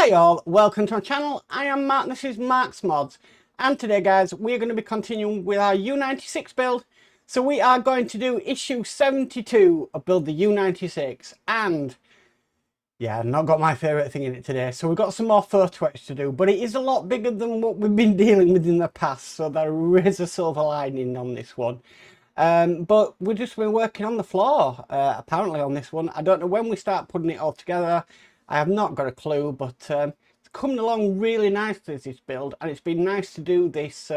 Hey all, welcome to my channel. I am Mark, this is Mark's Mods, and today guys we're going to be continuing with our U96 build. So we are going to do issue 72 of build the U96, and yeah, I've not got my favourite thing in it today. So we've got some more photo etch to do, but it is a lot bigger than what we've been dealing with in the past, so there is a silver lining on this one. But we've just been working on the floor, apparently on this one. I don't know when we start putting it all together. I have not got a clue, but it's coming along really nicely, this build, and it's been nice to do this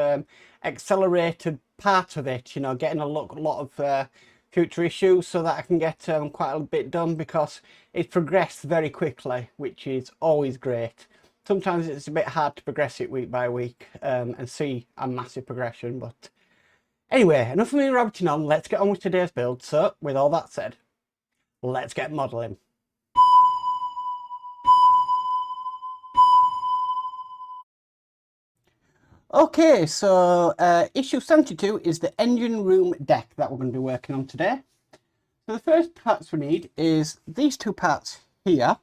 accelerated part of it, you know, getting a lot of future issues so that I can get quite a bit done, because it's progressed very quickly, which is always great. Sometimes it's a bit hard to progress it week by week and see a massive progression, but anyway, enough of me rabbiting on, let's get on with today's build. So, with all that said, let's get modelling. Okay, so issue 72 is the engine room deck that we're going to be working on today. So the first parts we need is these two parts here,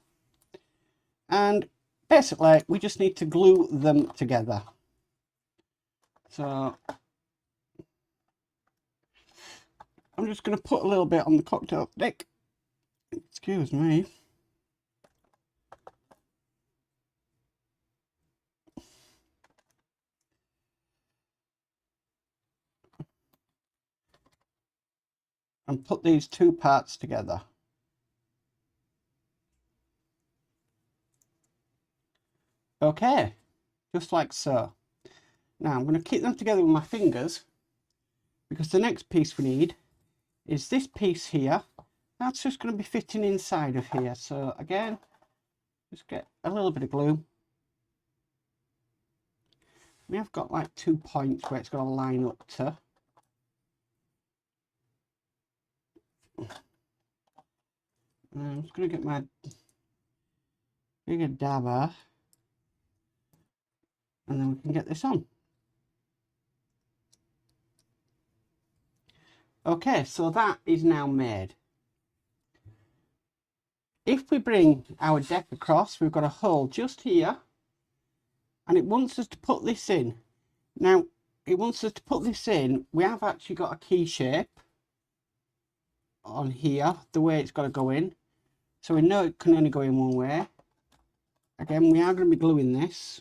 and basically we just need to glue them together. So I'm just going to put a little bit on the cocktail stick. Excuse me. And put these two parts together. Okay, just like so. Now I'm going to keep them together with my fingers, because the next piece we need is this piece here. That's just going to be fitting inside of here. So again, just get a little bit of glue. We have got like 2 points where it's going to line up to. I'm just going to get my bigger dabber, and then we can get this on. Okay, so that is now made. If we bring our deck across, we've got a hole just here, and it wants us to put this in. Now, it wants us to put this in. We have actually got a key shape on here, the way it's got to go in. So we know it can only go in one way. Again, we are going to be gluing this.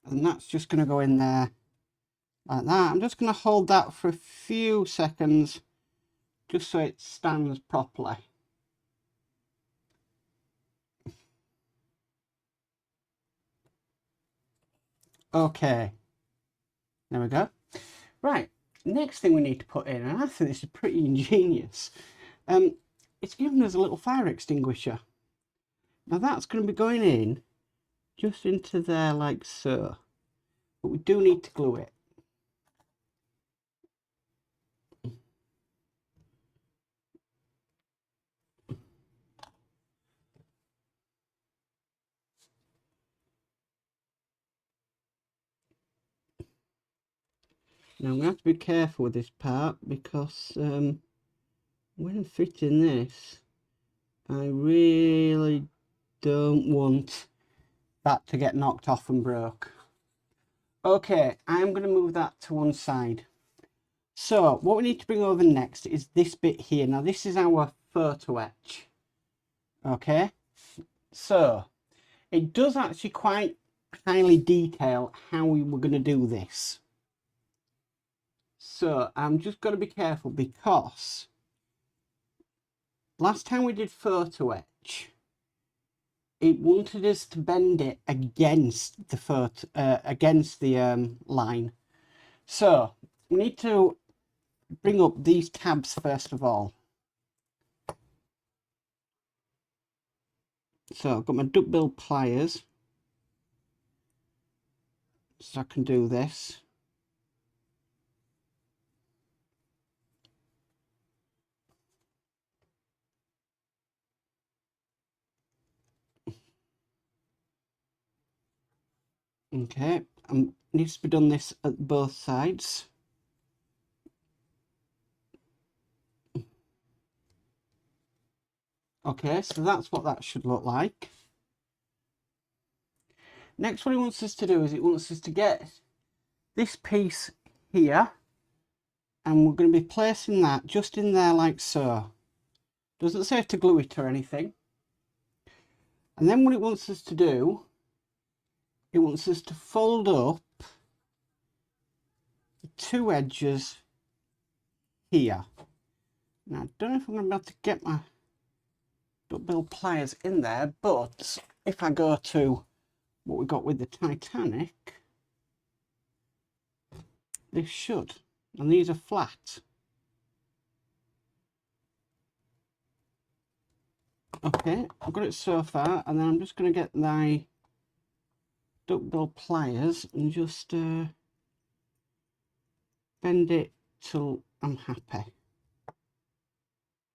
And that's just going to go in there like that. I'm just going to hold that for a few seconds just so it stands properly. Okay, there we go. Right, next thing we need to put in, and I think this is pretty ingenious, it's given us a little fire extinguisher. Now that's going to be going in just into there like so, but we do need to glue it. Now we have to be careful with this part, because when fitting this, I really don't want that to get knocked off and broke. Okay, I'm going to move that to one side. So what we need to bring over next is this bit here. Now this is our photo etch. Okay, so it does actually quite highly detail how we were going to do this. So I'm just going to be careful, because last time we did photo etch, it wanted us to bend it against the line. So we need to bring up these tabs first of all. So I've got my duckbill pliers, so I can do this. Okay, needs to be done this at both sides. Okay, so that's what that should look like. Next, what it wants us to do is it wants us to get this piece here, and we're going to be placing that just in there like so. Doesn't say to glue it or anything. And then what it wants us to do, it wants us to fold up the two edges here. Now, I don't know if I'm going to be able to get my duckbill pliers in there, but if I go to what we got with the Titanic, this should, and these are flat. Okay, I've got it so far, and then I'm just going to get my duckbill pliers and just bend it till I'm happy.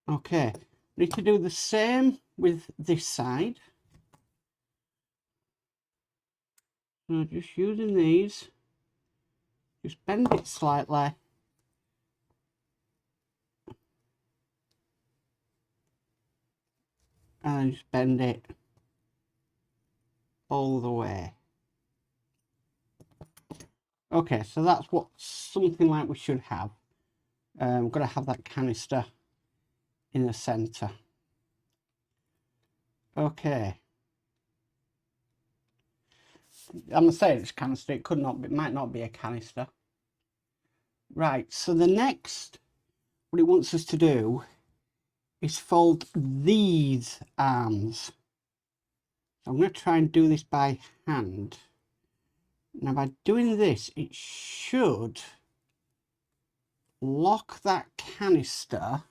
Okay, need to do the same with this side. So just using these, just bend it slightly. And just bend it all the way. Okay, so that's what something like we should have. We've got to have that canister in the center. Okay. I'm saying it's canister, it could not be, it might not be a canister. Right, so the next, what it wants us to do is fold these arms. So I'm going to try and do this by hand. Now by doing this, it should lock that canister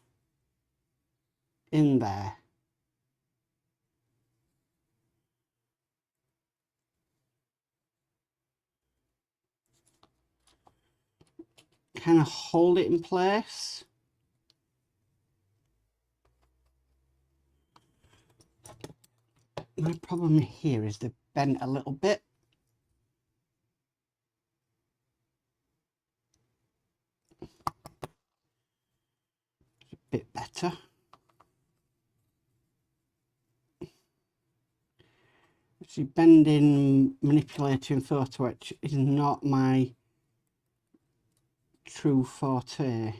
in there. Kind of hold it in place. My problem here is they're bent a little bit. It's a bit better. See, bending, manipulating photo etch is not my true forte.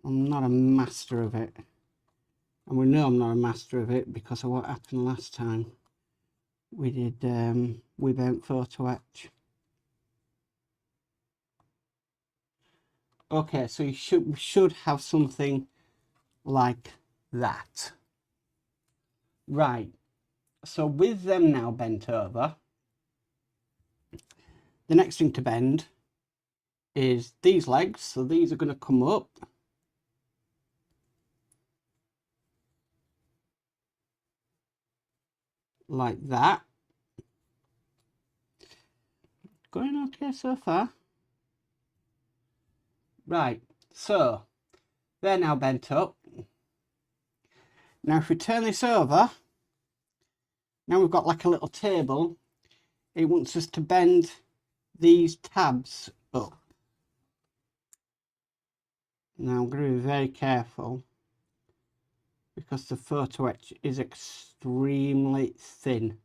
I'm not a master of it. And we know I'm not a master of it because of what happened last time we did we bent photo etch. Okay, so we should have something like that. Right, so with them now bent over, the next thing to bend is these legs. So these are going to come up. Like that. Going okay so far. Right, so they're now bent up. Now if we turn this over, now we've got like a little table. It wants us to bend these tabs up. Now I'm going to be very careful because the photo etch is extremely thin.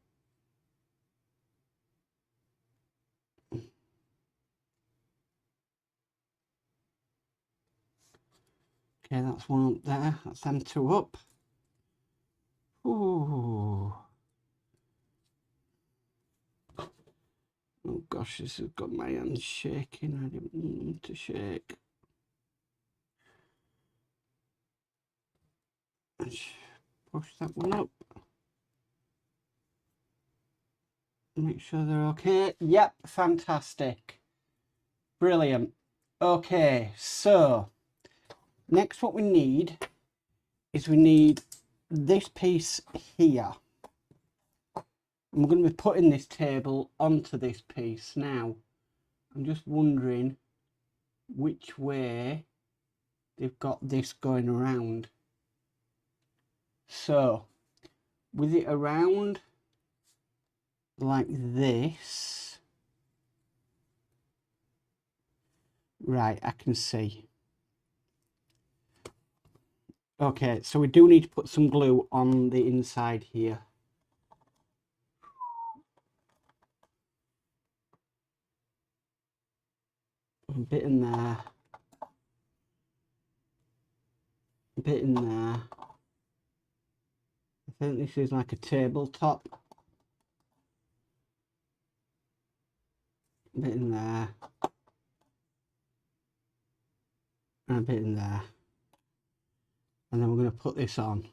Okay, that's one up there. That's them two up. Ooh. Oh gosh, this has got my hands shaking. I didn't want them to shake. Push that one up. Make sure they're okay. Yep, fantastic. Brilliant. Okay, so next what we need is we need this piece here. And we're going to be putting this table onto this piece. Now, I'm just wondering which way they've got this going around. So, with it around like this. Right, I can see. Okay, so we do need to put some glue on the inside here. A bit in there. A bit in there. I think this is like a tabletop. A bit in there. And a bit in there. And then we're going to put this on.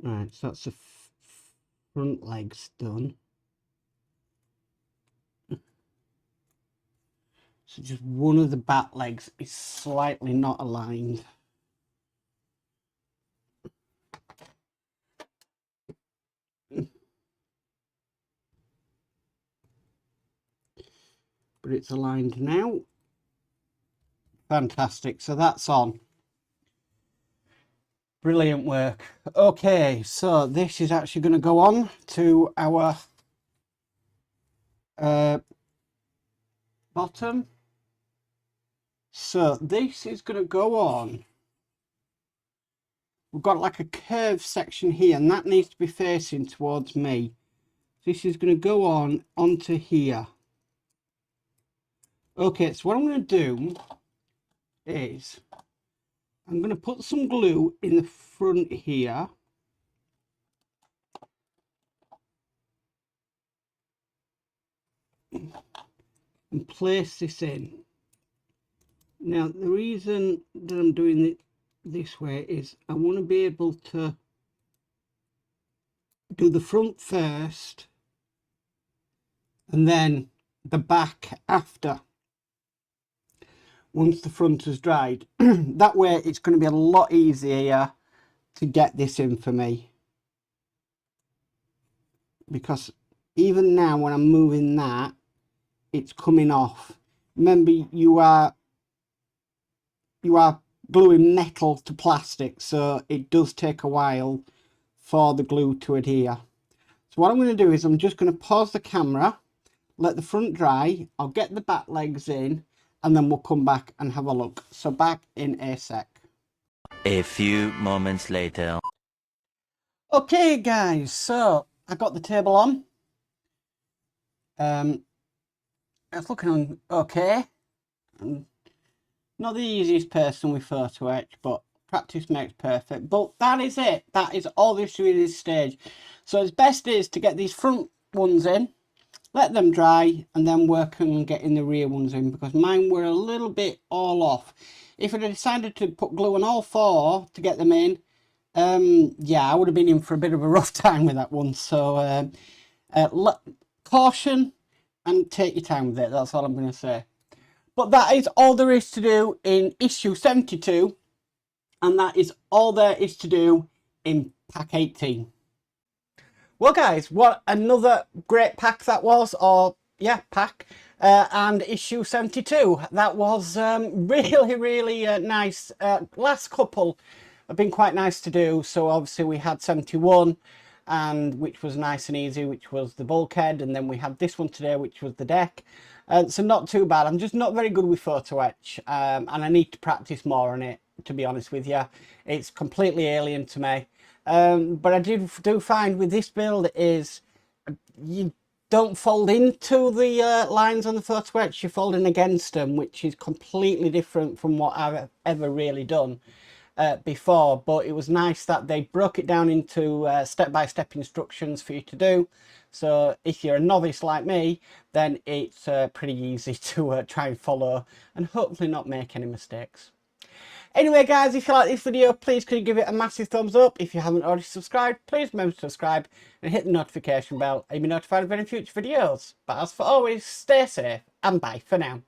Right, so that's the front legs done. So just one of the back legs is slightly not aligned. But it's aligned now. Fantastic, so that's on. Brilliant work. Okay, so this is actually going to go on to our bottom. So this is going to go on. We've got like a curved section here, and that needs to be facing towards me. This is going to go on onto here. Okay, so what I'm going to do is I'm going to put some glue in the front here. And place this in. Now, the reason that I'm doing it this way is I want to be able to do the front first and then the back after, once the front has dried. That way it's going to be a lot easier to get this in for me, because even now when I'm moving that, it's coming off. Remember, you are gluing metal to plastic, so it does take a while for the glue to adhere. So what I'm going to do is I'm just going to pause the camera, let the front dry, I'll get the back legs in, and then we'll come back and have a look. So back in a sec. A few moments later. Okay guys, so I got the table on. It's looking okay. I'm not the easiest person with photo etch, but practice makes perfect. But that is it. That is all there is to this stage. So it's best is to get these front ones in, let them dry, and then work on getting the rear ones in, because mine were a little bit all off. If I'd decided to put glue on all four to get them in, yeah, I would have been in for a bit of a rough time with that one. So caution and take your time with it. That's all I'm going to say. But that is all there is to do in issue 72, and that is all there is to do in pack 18. Well guys, what another great pack that was, or yeah, pack, and issue 72. That was really nice. Last couple have been quite nice to do. So obviously we had 71, and which was nice and easy, which was the bulkhead, and then we had this one today, which was the deck. So not too bad. I'm just not very good with photo etch, and I need to practice more on it, to be honest with you. It's completely alien to me. But I do find with this build is you don't fold into the lines on the photo etch, you're folding against them, which is completely different from what I've ever really done before. But it was nice that they broke it down into step-by-step instructions for you to do. So if you're a novice like me, then it's pretty easy to try and follow and hopefully not make any mistakes. Anyway guys, if you like this video, please could you give it a massive thumbs up. If you haven't already subscribed, please remember to subscribe and hit the notification bell and you'll be notified of any future videos. But as for always, stay safe and bye for now.